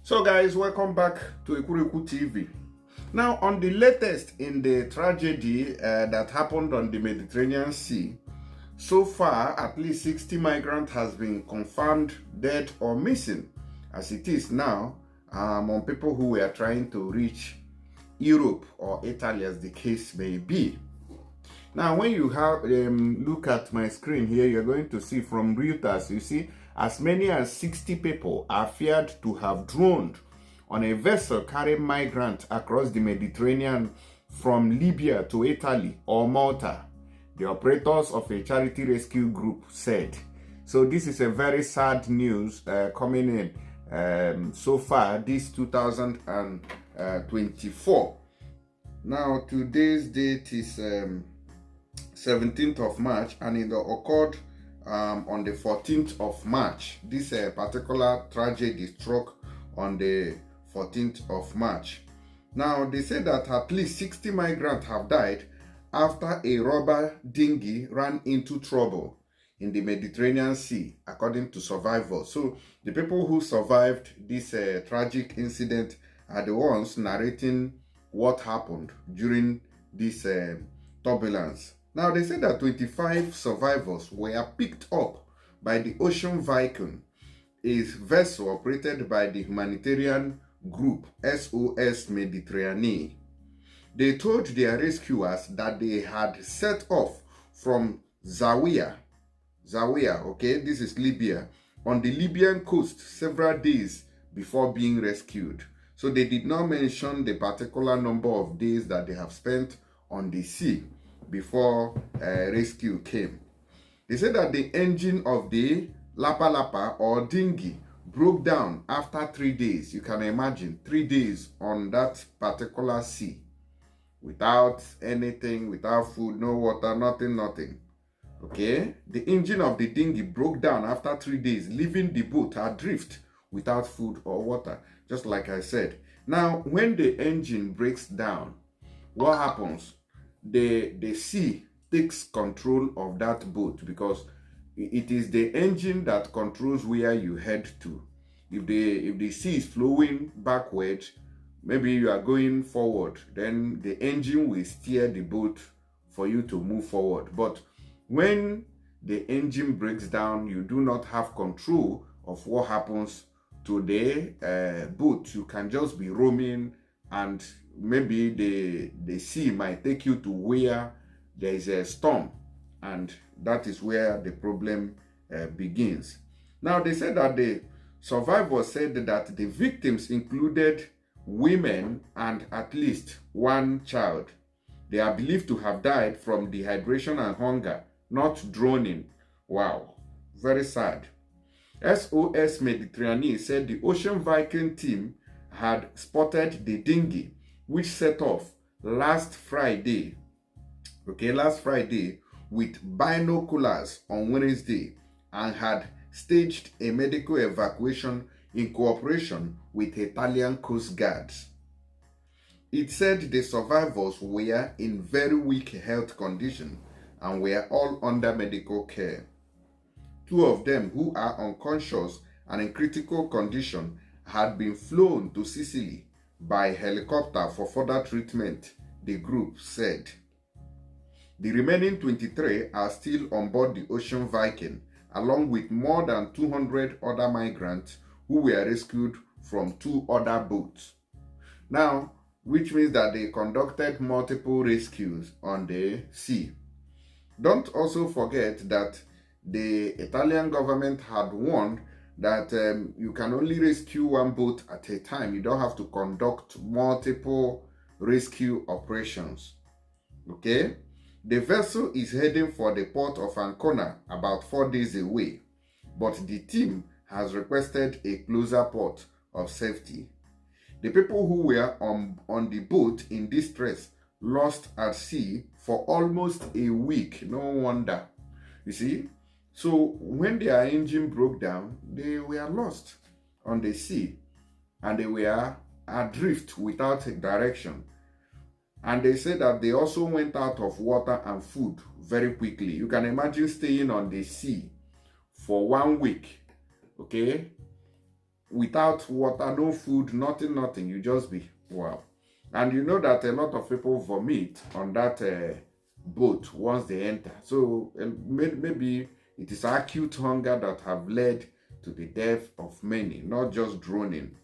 So guys, welcome back to Ekuriku TV. Now, on the latest in the tragedy that happened on the Mediterranean Sea, so far at least 60 migrants has been confirmed dead or missing, as it is now, on people who were trying to reach Europe or Italy, as the case may be. Now, when you have look at my screen here, you're going to see from Reuters, you see as many as 60 people are feared to have drowned on a vessel carrying migrants across the Mediterranean from Libya to Italy or Malta, the operators of a charity rescue group said. So this is a very sad news coming in so far this 2024. Now, today's date is 17th of March, and it occurred on the 14th of March. This particular tragedy struck on the 14th of March. Now, they say that at least 60 migrants have died after a rubber dinghy ran into trouble in the Mediterranean Sea, according to survivors. So, the people who survived this tragic incident are the ones narrating what happened during this turbulence. Now, they say that 25 survivors were picked up by the Ocean Viking, a vessel operated by the humanitarian group SOS Mediterranee. They told their rescuers that they had set off from Zawiya, okay, this is Libya, on the Libyan coast several days before being rescued. So they did not mention the particular number of days that they have spent on the sea before rescue came. They said that the engine of the Lapa or dinghy broke down after 3 days. You can imagine 3 days on that particular sea without anything, without food, no water, nothing. Okay, the engine of the dinghy broke down after 3 days, leaving the boat adrift without food or water, just like I said. Now, when the engine breaks down, what happens? The sea takes control of that boat, because it is the engine that controls where you head to. If the sea is flowing backward, maybe you are going forward, then the engine will steer the boat for you to move forward. But when the engine breaks down, you do not have control of what happens to the boat. You can just be roaming, and maybe the sea might take you to where there is a storm, and that is where the problem begins. Now, they said that the survivors said that the victims included women and at least one child. They are believed to have died from dehydration and hunger, not drowning. Wow, very sad. SOS Mediterranee said the Ocean Viking team had spotted the dinghy, which set off last Friday, with binoculars on Wednesday, and had staged a medical evacuation in cooperation with Italian Coast Guards. It said the survivors were in very weak health condition and were all under medical care. 2 of them, who are unconscious and in critical condition, had been flown to Sicily by helicopter for further treatment, the group said. The remaining 23 are still on board the Ocean Viking, along with more than 200 other migrants who were rescued from 2 other boats. Now, which means that they conducted multiple rescues on the sea. Don't also forget that the Italian government had warned that you can only rescue 1 boat at a time. You don't have to conduct multiple rescue operations. Okay? The vessel is heading for the port of Ancona, about 4 days away, but the team has requested a closer port of safety. The people who were on the boat in distress lost at sea for almost a week. No wonder. You see? So when their engine broke down, they were lost on the sea, and they were adrift without direction. And they said that they also went out of water and food very quickly. You can imagine staying on the sea for 1 week, okay, without water, no food, nothing, you just be, wow. And you know that a lot of people vomit on that boat once they enter. So maybe it is acute hunger that have led to the death of many, not just drowning.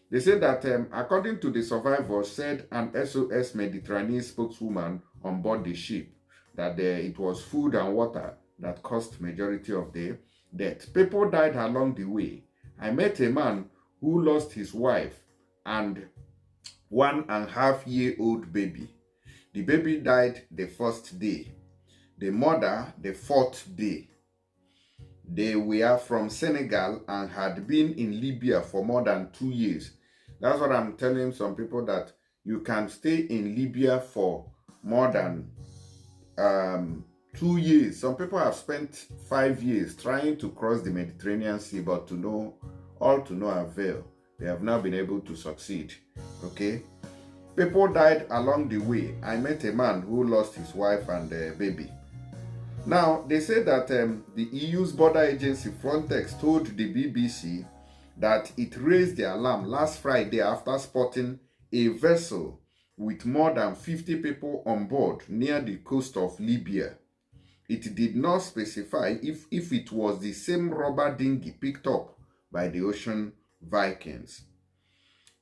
They say that according to the survivors, said an SOS Mediterranee spokeswoman on board the ship, that it was food and water that caused majority of the death. People died along the way. I met a man who lost his wife and 1.5-year-old baby. The baby died the first day. The mother the fourth day. They were from Senegal and had been in Libya for more than 2 years. That's what I'm telling some people, that you can stay in Libya for more than 2 years. Some people have spent 5 years trying to cross the Mediterranean Sea, but to no avail. They have not been able to succeed. Okay? People died along the way. I met a man who lost his wife and baby. Now, they say that the EU's border agency Frontex told the BBC that it raised the alarm last Friday after spotting a vessel with more than 50 people on board near the coast of Libya. It did not specify if it was the same rubber dinghy picked up by the ocean Vikings.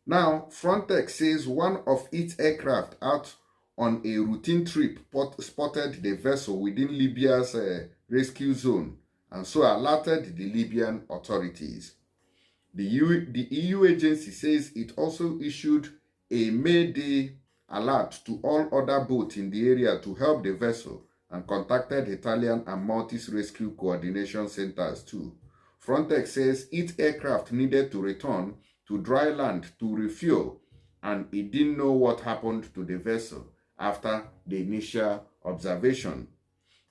Now, Frontex says one of its aircraft out on a routine trip spotted the vessel within Libya's rescue zone and so alerted the Libyan authorities. The EU agency says it also issued a Mayday alert to all other boats in the area to help the vessel and contacted Italian and Maltese rescue coordination centers too. Frontex says its aircraft needed to return to dry land to refuel, and it didn't know what happened to the vessel after the initial observation.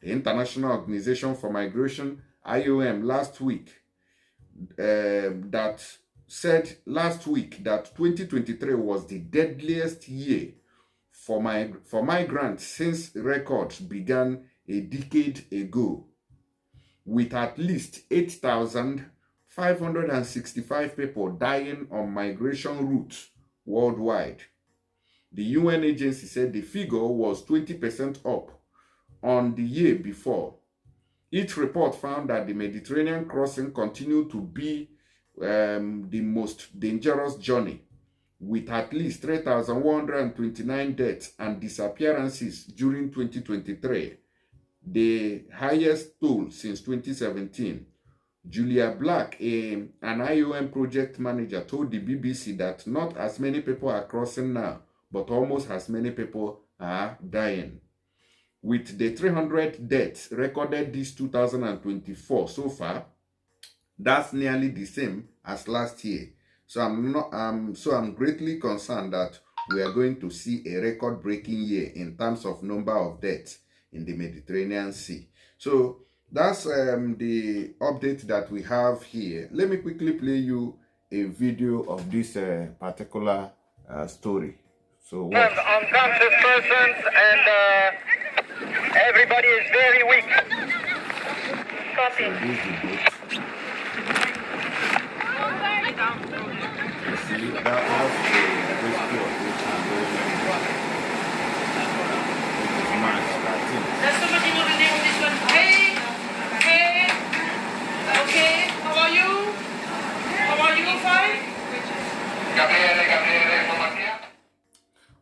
The International Organization for Migration, IOM, last week that 2023 was the deadliest year for migrants since records began a decade ago, with at least 8,565 people dying on migration routes worldwide. The UN agency said the figure was 20% up on the year before. Each report found that the Mediterranean crossing continued to be the most dangerous journey, with at least 3,129 deaths and disappearances during 2023, the highest toll since 2017. Julia Black, an IOM project manager, told the BBC that not as many people are crossing now, but almost as many people are dying. With the 300 deaths recorded this 2024 so far, that's nearly the same as last year. So I'm greatly concerned that we are going to see a record-breaking year in terms of number of deaths in the Mediterranean Sea. So that's the update that we have here. Let me quickly play you a video of this particular story. So what? Unconscious persons, and everybody is very weak. Copy. So this is the boat. You see, that's the rescue operation going on. It is March 13th. There's somebody know the name of this one. Hey, okay, how are you? Fine?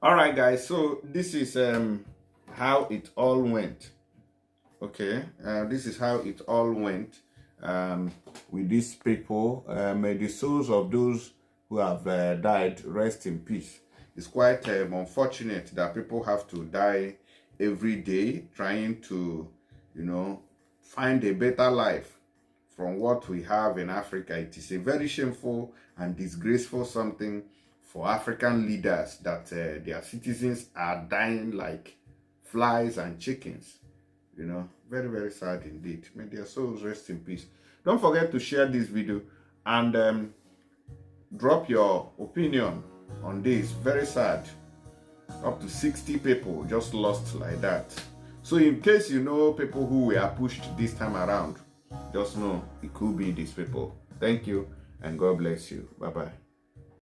All right, guys, so this is how it all went. Okay, this is how it all went with these people. May the souls of those who have died rest in peace. It's quite unfortunate that people have to die every day trying to, find a better life from what we have in Africa. It is a very shameful and disgraceful something for African leaders that their citizens are dying like flies and chickens. Very, very sad indeed. May their souls rest in peace. Don't forget to share this video and drop your opinion on this. Very sad. Up to 60 people just lost like that. So in case you know people who were pushed this time around, just know it could be these people. Thank you. and God bless you. Bye-bye.